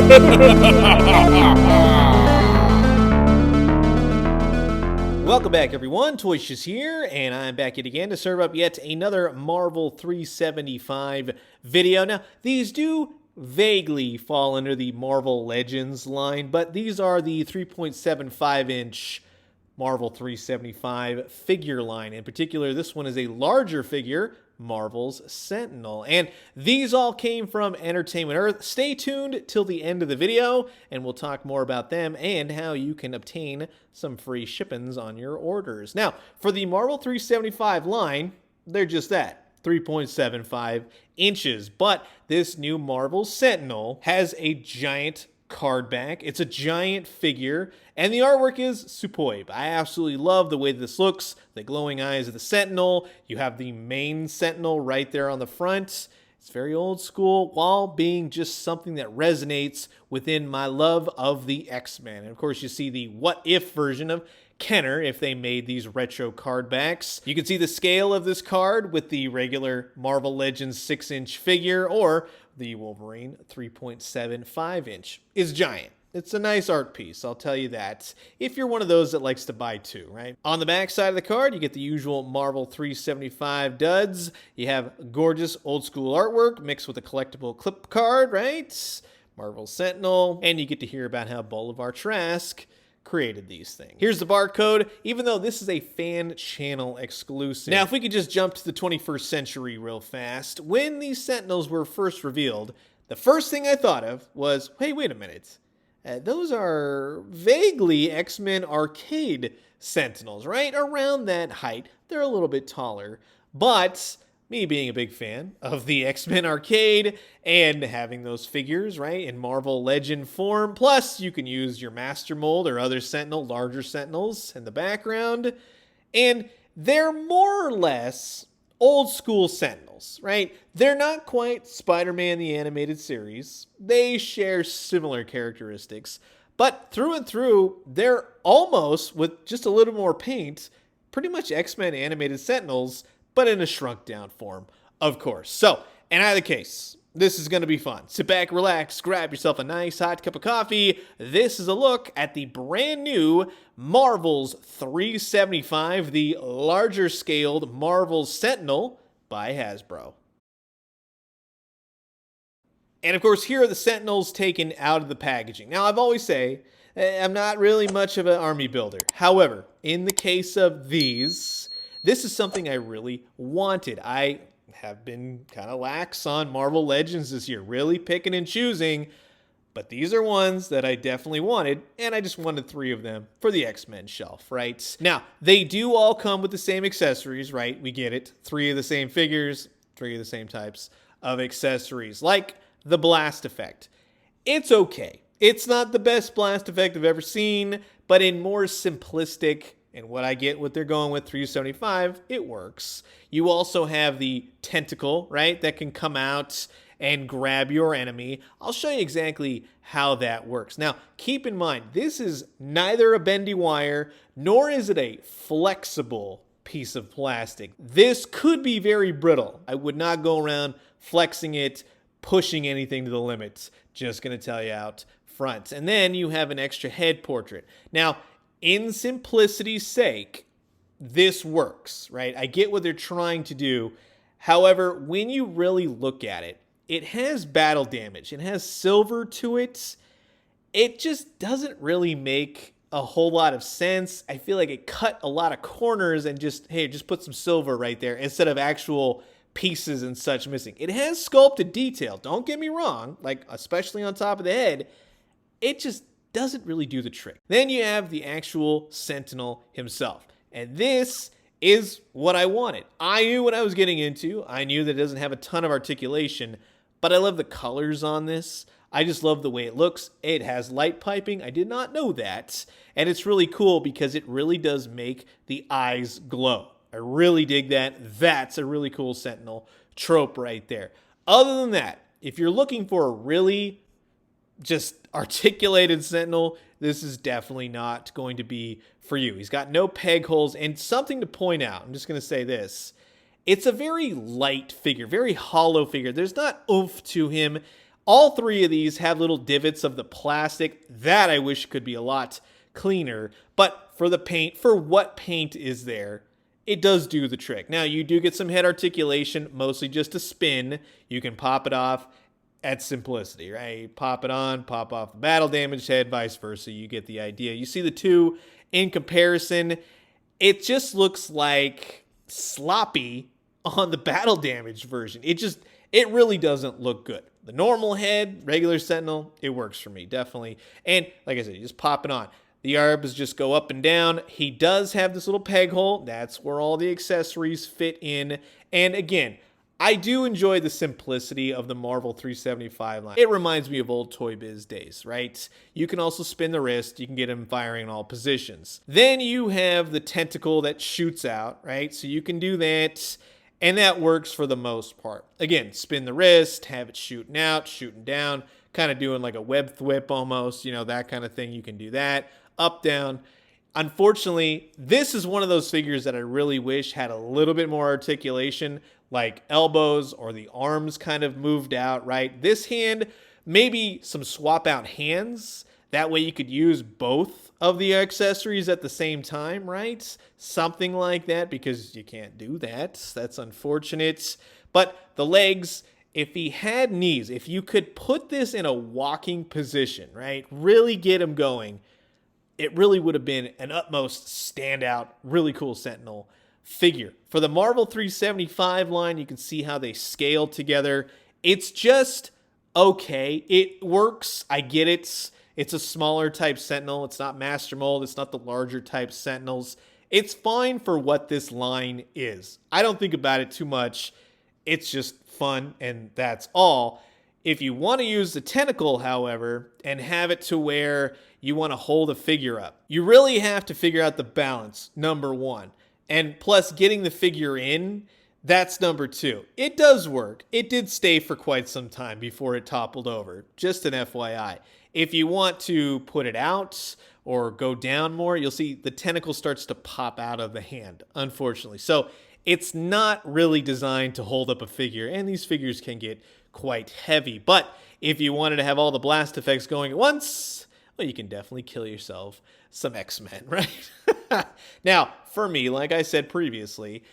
Welcome back, everyone. Toyshiz here, and I'm back yet again to serve up yet another Marvel 375 video. Now, these do vaguely fall under the Marvel Legends line, but these are the 3.75-inch Marvel 375 figure line. In particular, this one is a larger figure, Marvel's Sentinel. And these all came from Entertainment Earth. Stay tuned till the end of the video, and we'll talk more about them and how you can obtain some free shippings on your orders. Now, for the Marvel 375 line, they're just that. 3.75 inches. But this new Marvel Sentinel has a giant card back. It's a giant figure, and the artwork is superb. I absolutely love the way this looks. The glowing eyes of the Sentinel. You have the main Sentinel right there on the front. It's very old school, while being just something that resonates within my love of the X-Men. And of course, you see the what-if version of Kenner if they made these retro card backs. You can see the scale of this card with the regular Marvel Legends 6-inch figure, or the Wolverine 3.75-inch is giant. It's a nice art piece, I'll tell you that, if you're one of those that likes to buy two, right? On the back side of the card, you get the usual Marvel 375 duds. You have gorgeous old school artwork mixed with a collectible clip card, right? Marvel Sentinel, and you get to hear about how Bolivar Trask created these things. Here's the barcode, even though this is a fan channel exclusive. Now, if we could just jump to the 21st century real fast, when these Sentinels were first revealed, the first thing I thought of was, hey, wait a minute. Those are vaguely X-Men arcade Sentinels, right? Around that height. They're a little bit taller, but me being a big fan of the X-Men arcade and having those figures, right, in Marvel Legend form, plus you can use your Master Mold or other Sentinel, larger Sentinels in the background, and they're more or less old school Sentinels, right? They're not quite Spider-Man the Animated Series. They share similar characteristics, but through and through, they're almost, with just a little more paint, pretty much X-Men Animated Sentinels, but in a shrunk down form, of course. So, in either case, this is going to be fun. Sit back, relax, grab yourself a nice hot cup of coffee. This is a look at the brand new Marvel's 375, the larger scaled Marvel's Sentinel by Hasbro. And of course, here are the Sentinels taken out of the packaging. Now, I've always say, I'm not really much of an army builder. However, in the case of these, this is something I really wanted. I have been kind of lax on Marvel Legends this year, really picking and choosing, but these are ones that I definitely wanted, and I just wanted 3 of them for the X-Men shelf, right? Now, they do all come with the same accessories, right? We get it. 3 of the same figures, 3 of the same types of accessories, like the blast effect. It's okay. It's not the best blast effect I've ever seen, but in more simplistic, and what I get what they're going with 375, it works. You also have the tentacle, right, that can come out and grab your enemy. I'll show you exactly how that works. Now, keep in mind, this is neither a bendy wire, nor is it a flexible piece of plastic. This could be very brittle. I would not go around flexing it, pushing anything to the limits. Just going to tell you out front. And then you have an extra head portrait. Now, in simplicity's sake, this works, right? I get what they're trying to do. However, when you really look at it, it has battle damage. It has silver to it. It just doesn't really make a whole lot of sense. I feel like it cut a lot of corners and just, hey, just put some silver right there instead of actual pieces and such missing. It has sculpted detail. Don't get me wrong, like especially on top of the head. It just doesn't really do the trick. Then you have the actual Sentinel himself. And this is what I wanted. I knew what I was getting into. I knew that it doesn't have a ton of articulation, but I love the colors on this. I just love the way it looks. It has light piping. I did not know that. And it's really cool because it really does make the eyes glow. I really dig that. That's a really cool Sentinel trope right there. Other than that, if you're looking for a really just articulated Sentinel, this is definitely not going to be for you. He's got no peg holes, and something to point out, I'm just going to say this. It's a very light figure, very hollow figure. There's not oomph to him. All three of these have little divots of the plastic. That I wish could be a lot cleaner. But for the paint, for what paint is there, it does do the trick. Now, you do get some head articulation, mostly just a spin. You can pop it off at simplicity, right? Pop it on, pop off the battle damage head, vice versa. You get the idea. You see the two in comparison. It just looks like sloppy on the battle damage version. It really doesn't look good. The normal head, regular Sentinel, it works for me, definitely. And like I said, you just pop it on. The arbs just go up and down. He does have this little peg hole. That's where all the accessories fit in. And again, I do enjoy the simplicity of the Marvel 375 line. It reminds me of old Toy Biz days, right? You can also spin the wrist. You can get him firing in all positions. Then you have the tentacle that shoots out, right? So you can do that, and that works for the most part. Again, spin the wrist, have it shooting out, shooting down, kind of doing like a web thwip almost, that kind of thing. You can do that. Up, down. Unfortunately, this is one of those figures that I really wish had a little bit more articulation, like elbows or the arms kind of moved out, right? This hand, maybe some swap out hands. That way you could use both of the accessories at the same time, right? Something like that, because you can't do that. That's unfortunate. But the legs, if he had knees, if you could put this in a walking position, right? Really get him going, it really would have been an utmost standout, really cool Sentinel figure. For the Marvel 375 line, you can see how they scale together. It's just okay. It works. I get it. It's a smaller type Sentinel. It's not Master Mold. It's not the larger type Sentinels. It's fine for what this line is. I don't think about it too much. It's just fun, and that's all. If you want to use the tentacle, however, and have it to where you want to hold a figure up, you really have to figure out the balance, number one. And plus, getting the figure in, that's number two. It does work. It did stay for quite some time before it toppled over. Just an FYI. If you want to put it out or go down more, you'll see the tentacle starts to pop out of the hand, unfortunately. So it's not really designed to hold up a figure, and these figures can get quite heavy. But if you wanted to have all the blast effects going at once, well, you can definitely kill yourself some X-Men, right? Now, for me, like I said previously,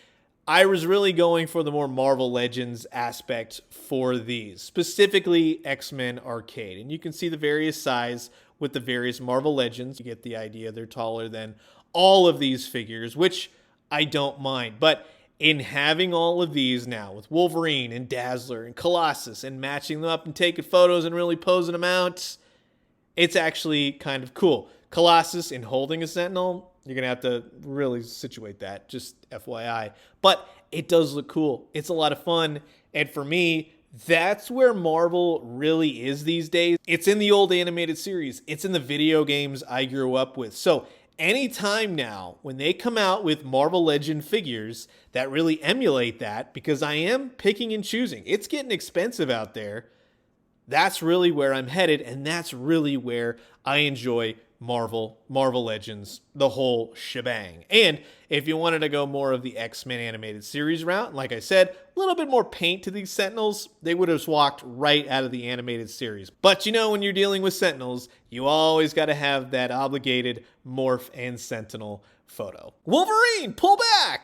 I was really going for the more Marvel Legends aspect for these, specifically X-Men Arcade. And you can see the various size with the various Marvel Legends. You get the idea. They're taller than all of these figures, which I don't mind. But in having all of these now with Wolverine and Dazzler and Colossus and matching them up and taking photos and really posing them out, it's actually kind of cool. Colossus in holding a Sentinel, you're going to have to really situate that, just FYI. But it does look cool. It's a lot of fun. And for me, that's where Marvel really is these days. It's in the old animated series. It's in the video games I grew up with. So anytime now, when they come out with Marvel Legend figures that really emulate that, because I am picking and choosing, it's getting expensive out there. That's really where I'm headed, and that's really where I enjoy Marvel Legends, the whole shebang. And if you wanted to go more of the X-Men animated series route, like I said, a little bit more paint to these Sentinels, they would have walked right out of the animated series. But when you're dealing with Sentinels, you always got to have that obligated Morph and Sentinel photo. Wolverine, pull back!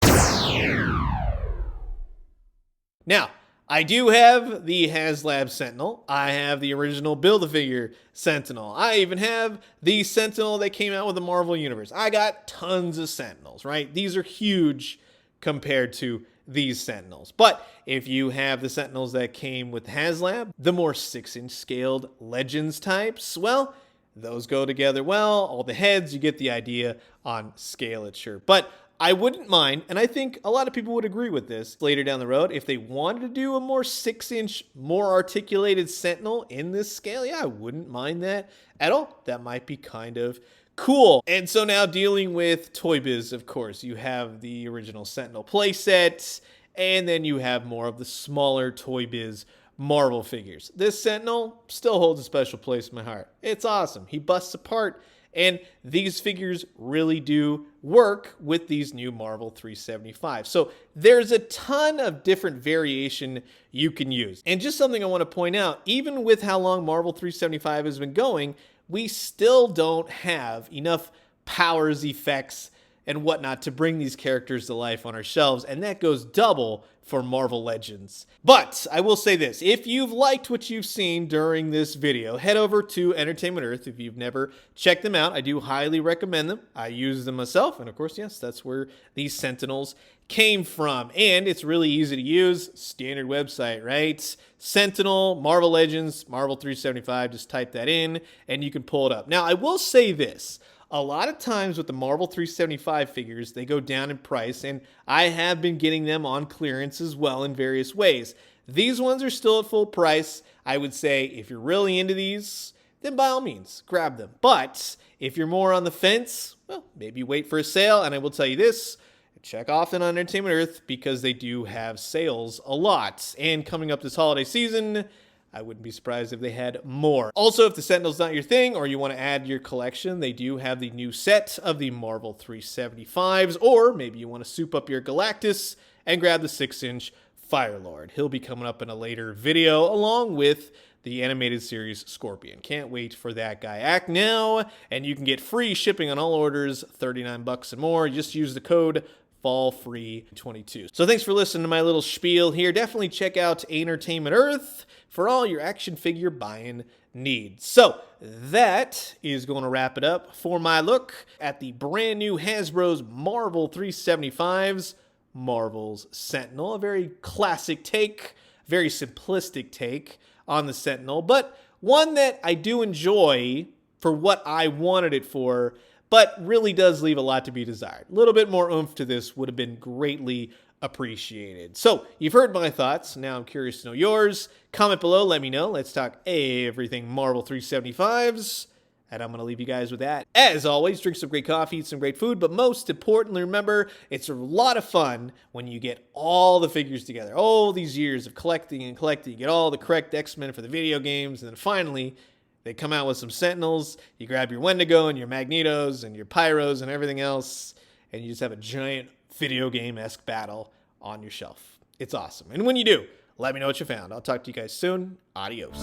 Now, I do have the HasLab Sentinel. I have the original Build-A-Figure Sentinel. I even have the Sentinel that came out with the Marvel Universe. I got tons of Sentinels, right? These are huge compared to these Sentinels. But if you have the Sentinels that came with HasLab, the more 6-inch scaled Legends types, well, those go together well. All the heads, you get the idea on scalature. But I wouldn't mind, and I think a lot of people would agree with this later down the road, if they wanted to do a more 6-inch, more articulated Sentinel in this scale, yeah, I wouldn't mind that at all. That might be kind of cool. And so now dealing with Toy Biz, of course, you have the original Sentinel playset, and then you have more of the smaller Toy Biz Marvel figures. This Sentinel still holds a special place in my heart. It's awesome. He busts apart And these figures really do work with these new Marvel 375. So there's a ton of different variation you can use. And just something I want to point out, even with how long Marvel 375 has been going, we still don't have enough powers, effects, and whatnot to bring these characters to life on our shelves, and that goes double for Marvel Legends. But I will say this, if you've liked what you've seen during this video, head over to Entertainment Earth. If you've never checked them out, I do highly recommend them. I use them myself, and of course, yes, that's where these Sentinels came from. And it's really easy to use, standard website, right? Sentinel, Marvel Legends, Marvel 375, just type that in, and you can pull it up. Now, I will say this, a lot of times with the Marvel 375 figures, they go down in price, and I have been getting them on clearance as well in various ways. These ones are still at full price. I would say if you're really into these, then by all means, grab them. But if you're more on the fence, well, maybe wait for a sale. And I will tell you this, check often on Entertainment Earth because they do have sales a lot. And coming up this holiday season, I wouldn't be surprised if they had more. Also, if the Sentinel's not your thing or you want to add your collection, they do have the new set of the Marvel 375s, or maybe you want to soup up your Galactus and grab the 6-inch FIRELORD. He'll be coming up in a later video along with the animated series Scorpion. Can't wait for that guy. Act now, and you can get free shipping on all orders, $39 and more. Just use the code FALLFREE22. So thanks for listening to my little spiel here. Definitely check out Entertainment Earth for all your action figure buying needs. So that is going to wrap it up for my look at the brand new Hasbro's Marvel 375s, Marvel's Sentinel. A very classic take, very simplistic take on the Sentinel, but one that I do enjoy for what I wanted it for, but really does leave a lot to be desired. A little bit more oomph to this would have been greatly appreciated. So you've heard my thoughts. Now I'm curious to know yours. Comment below. Let me know. Let's talk everything Marvel 375s. And I'm going to leave you guys with that. As always, drink some great coffee, eat some great food. But most importantly, remember, it's a lot of fun when you get all the figures together. All these years of collecting and collecting. You get all the correct X-Men for the video games. And then finally, they come out with some Sentinels. You grab your Wendigo and your Magnetos and your Pyros and everything else. And you just have a giant video game-esque battle on your shelf. It's awesome. And when you do, let me know what you found. I'll talk to you guys soon. Adios.